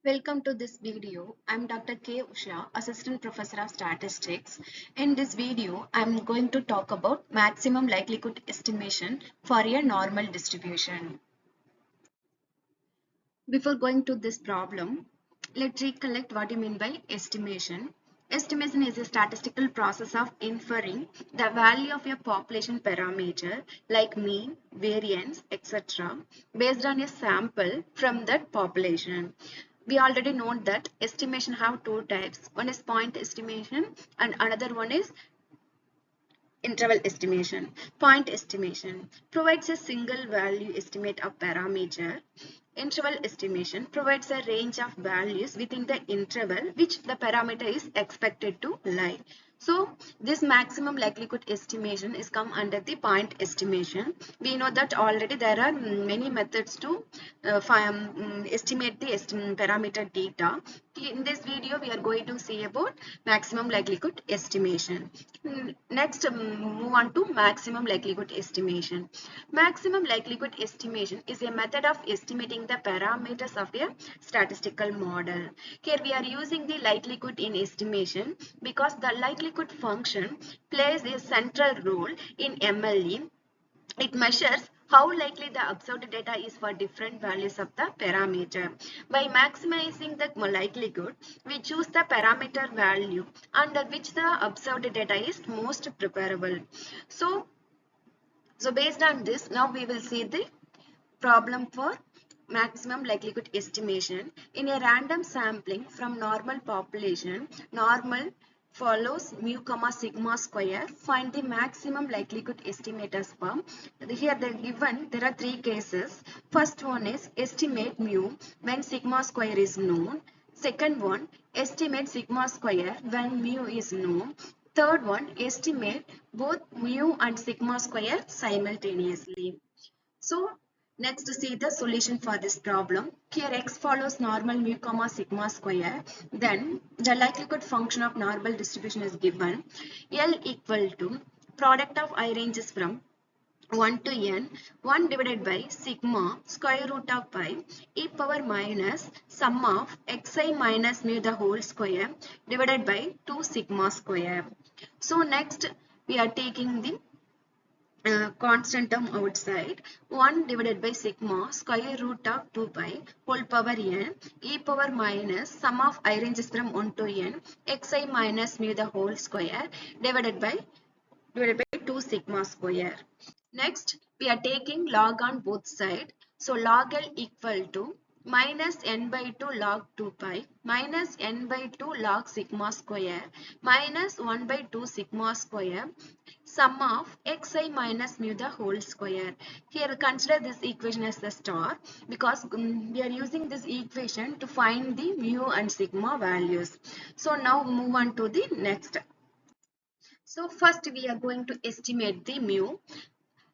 Welcome to this video. I'm Dr. K.Usha, Assistant Professor of Statistics. In this video, I'm going to talk about maximum likelihood estimation for a normal distribution. Before going to this problem, let's recollect what you mean by estimation. Estimation is a statistical process of inferring the value of a population parameter like mean, variance, etc. based on a sample from that population. We already know that estimation have two types. One is point estimation and another one is interval estimation. Point estimation provides a single value estimate of parameter. Interval estimation provides a range of values within the interval which the parameter is expected to lie. So this maximum likelihood estimation is come under the point estimation. We know that already there are many methods to estimate the parameter data. In this video we are going to see about maximum likelihood estimation. Next, move on to maximum likelihood estimation. Maximum likelihood estimation is a method of estimating the parameters of a statistical model. Here we are using the likelihood in estimation because the likelihood function plays a central role in MLE. It measures how likely the observed data is for different values of the parameter. By maximizing the likelihood, we choose the parameter value under which the observed data is most preferable. So based on this, now we will see the problem for maximum likelihood estimation. In a random sampling from normal population, normal follows mu comma sigma square. Find the maximum likelihood estimators for. Here they given there are three cases. First one is estimate mu when sigma square is known. Second one, estimate sigma square when mu is known. Third one, estimate both mu and sigma square simultaneously. So next to see the solution for this problem. Here x follows normal mu comma sigma square. Then the likelihood function of normal distribution is given. L equal to product of I ranges from 1 to n, 1 divided by sigma square root of pi e power minus sum of xi minus mu the whole square divided by 2 sigma square. So next we are taking the constant term outside. 1 divided by sigma square root of 2 pi whole power n e power minus sum of I ranges from 1 to n xi minus mu the whole square divided by 2 sigma square. Next, we are taking log on both sides. So log L equal to minus n by 2 log 2 pi minus n by 2 log sigma square minus 1 by 2 sigma square sum of xi minus mu the whole square. Here consider this equation as the star because we are using this equation to find the mu and sigma values. So now move on to the next. So first we are going to estimate the mu,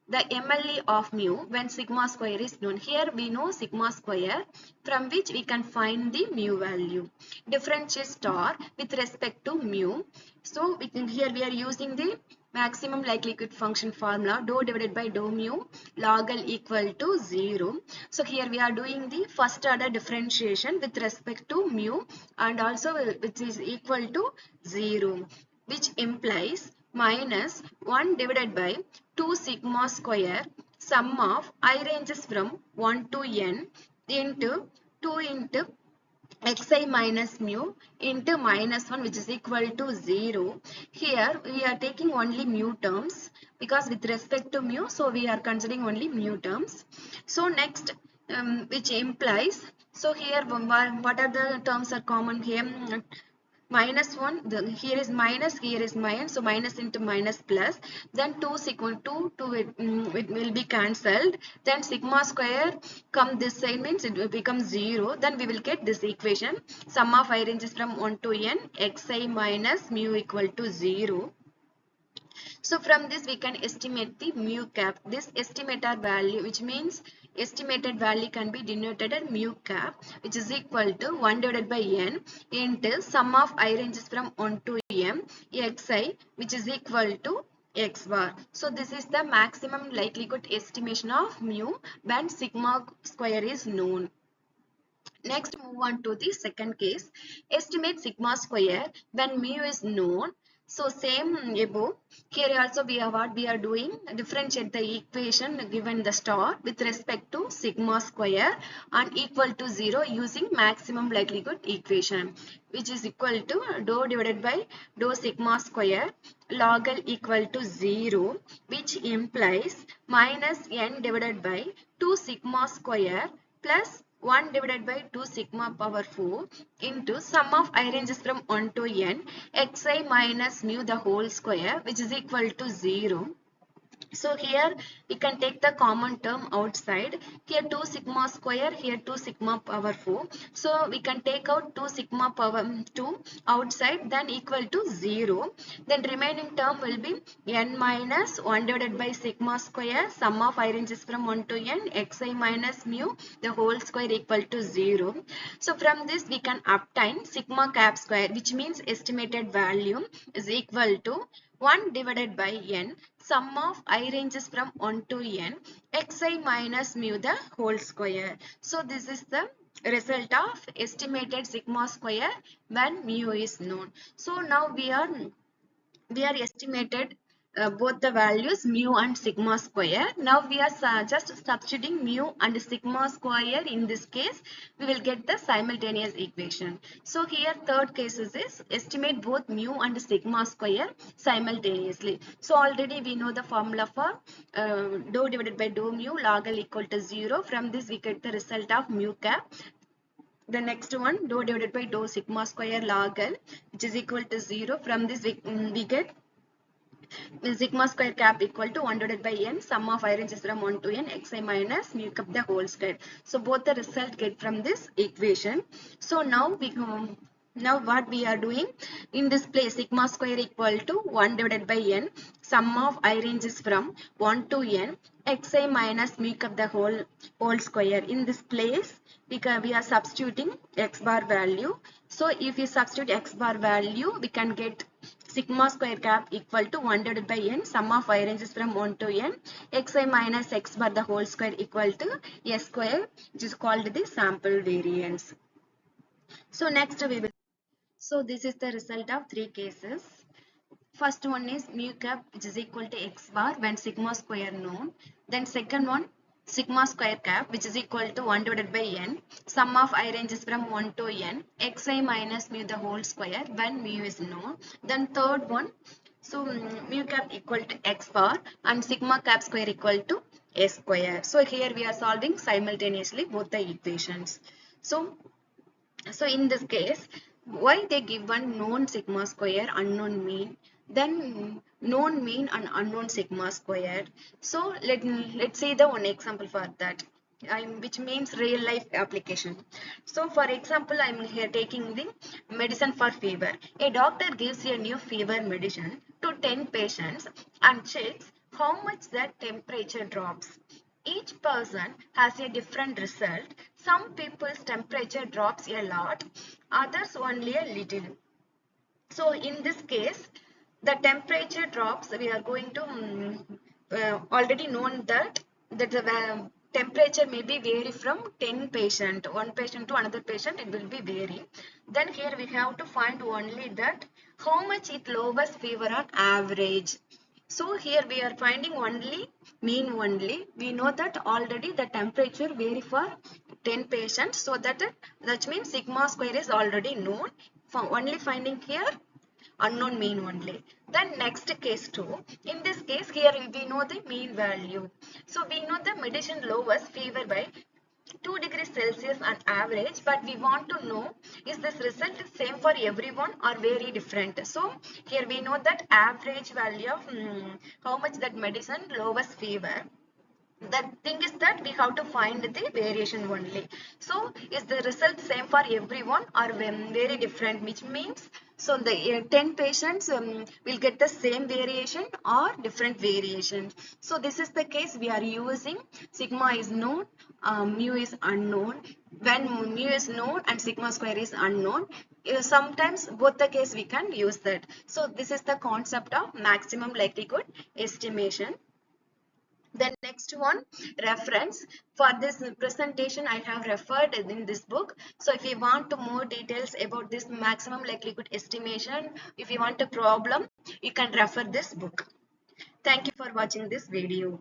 the MLE of mu when sigma square is known. Here we know sigma square from which we can find the mu value. Differentiate star with respect to mu. So here we are using the maximum likelihood function formula dou divided by dou mu log L equal to 0. So here we are doing the first order differentiation with respect to mu and also which is equal to 0, which implies minus 1 divided by 2 sigma square sum of I ranges from 1 to n into 2 into xi minus mu into minus 1 which is equal to 0. Here we are taking only mu terms because with respect to mu, so we are considering only mu terms. So next which implies, so here what are the terms are common here? Minus 1, here is minus, here is minus, so minus into minus plus, then 2 sigma 2 it will be cancelled, then sigma square come this side means it will become 0, then we will get this equation sum of I ranges from 1 to n xi minus mu equal to 0. So from this we can estimate the mu cap. This estimator value, which means estimated value, can be denoted as mu cap, which is equal to 1 divided by n into sum of I ranges from 1 to m xi, which is equal to x bar. So this is the maximum likelihood estimation of mu when sigma square is known. Next, move on to the second case. Estimate sigma square when mu is known. So same above. Here also we are what we are doing. Differentiate the equation given the star with respect to sigma square and equal to 0 using maximum likelihood equation, which is equal to dou divided by dou sigma square log L equal to 0, which implies minus n divided by 2 sigma square plus 1 divided by 2 sigma power 4 into sum of I ranges from 1 to n xi minus mu the whole square, which is equal to 0. So here we can take the common term outside. Here 2 sigma square, here 2 sigma power 4. So we can take out 2 sigma power 2 outside, then equal to 0. Then remaining term will be n minus 1 divided by sigma square, sum of I ranges from 1 to n, xi minus mu, the whole square equal to 0. So from this we can obtain sigma cap square, which means estimated value is equal to 1 divided by n, sum of I ranges from 1 to n, xi minus mu the whole square. So this is the result of estimated sigma square when mu is known. So now we are estimated both the values mu and sigma square. Now we are just substituting mu and sigma square. In this case, we will get the simultaneous equation. So here third case is estimate both mu and sigma square simultaneously. So already we know the formula for dou divided by dou mu log L equal to 0. From this we get the result of mu cap. The next one, dou divided by dou sigma square log L, which is equal to 0. From this we get sigma square cap equal to 1 divided by n, sum of I ranges from 1 to n, xi minus mu cap the whole square. So both the result get from this equation. So now what we are doing, in this place sigma square equal to 1 divided by n, sum of I ranges from 1 to n, xi minus mu cap the whole square. In this place we are substituting x bar value. So if we substitute x bar value, we can get sigma square cap equal to 1 divided by n, sum of I ranges from 1 to n, xi minus x bar the whole square equal to s square, which is called the sample variance. So next we will, so this is the result of three cases. First one is mu cap, which is equal to x bar when sigma square known. Then second one, sigma square cap, which is equal to 1 divided by n, sum of I ranges from 1 to n, xi minus mu the whole square when mu is known. Then third one, so mu cap equal to x bar and sigma cap square equal to s square. So here we are solving simultaneously both the equations. So in this case, why they give one known sigma square, unknown mean, then known mean and unknown sigma square. So let's see the one example for that. Which means real life application. So for example, I'm here taking the medicine for fever. A doctor gives a new fever medicine to 10 patients and checks how much their temperature drops. Each person has a different result. Some people's temperature drops a lot, others only a little. So in this case, the temperature drops, we are going to already known that the temperature may be vary from 10 patient, one patient to another patient, it will be vary. Then here we have to find only that how much it lowers fever on average. So here we are finding only mean only. We know that already the temperature vary for 10 patients. So that means sigma square is already known. For only finding here unknown mean only. Then next case 2. In this case here we know the mean value. So we know the medicine lowers fever by 2 degrees Celsius on average, but we want to know is this result same for everyone or very different. So here we know that average value of how much that medicine lowers fever. The thing is that we have to find the variation only. So is the result same for everyone or very different, which means so the 10 patients will get the same variation or different variation. So this is the case we are using sigma is known, mu is unknown. When mu is known and sigma square is unknown, sometimes both the case we can use that. So this is the concept of maximum likelihood estimation. The next one, reference. For this presentation, I have referred in this book. So if you want to more details about this maximum likelihood estimation, if you want a problem, you can refer this book. Thank you for watching this video.